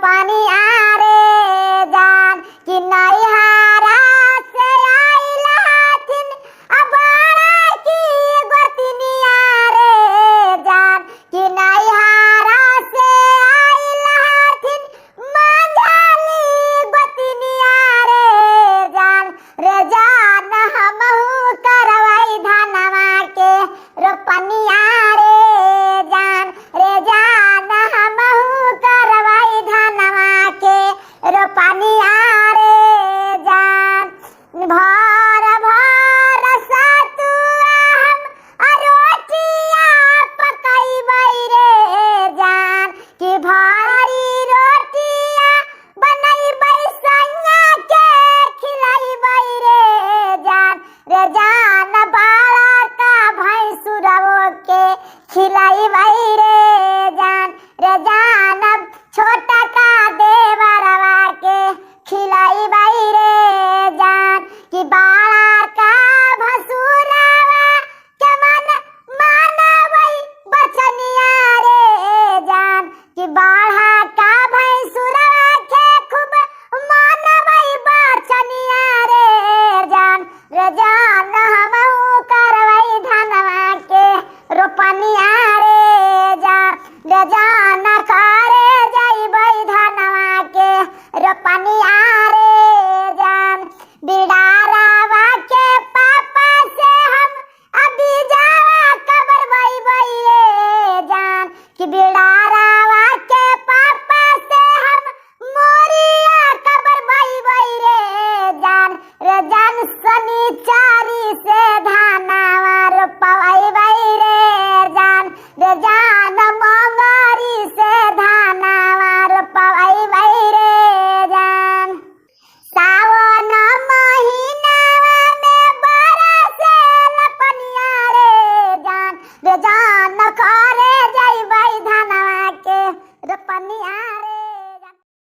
रोपनी आरे जान कि नैहरा से आइल हथिन अबाड़ा की गोतनिया रे जान कि नैहरा से आइल हथिन मंझली गोतनिया रे जान हमहू करवाई धनवा के रोपनिया रे जान हमहू करवाई धनवा के रोपनिया रे जान भर भर सतुआ हम रोटिया पकैबै रे जान कि भारी रोटिया बनैबै सैया के खिलैबै रे जान बाड़ा का भैंसुरवो के खिलैबै रे जान छोटा का देवरवा के खिलैबै रे जान कि बाड़ा का भसुरवा के मन मानबै बचनिया रे जान कि बाड़ा का भैंसुरवा के खूब मानबै बचनिया रे जान हमहू करबै धनवा के रोपनिया रे जान करे जइबै धनवा के रोपनिया रे जान बिडारावा के पापा से हम अभी जावा कबर रे जान कि बिड़ा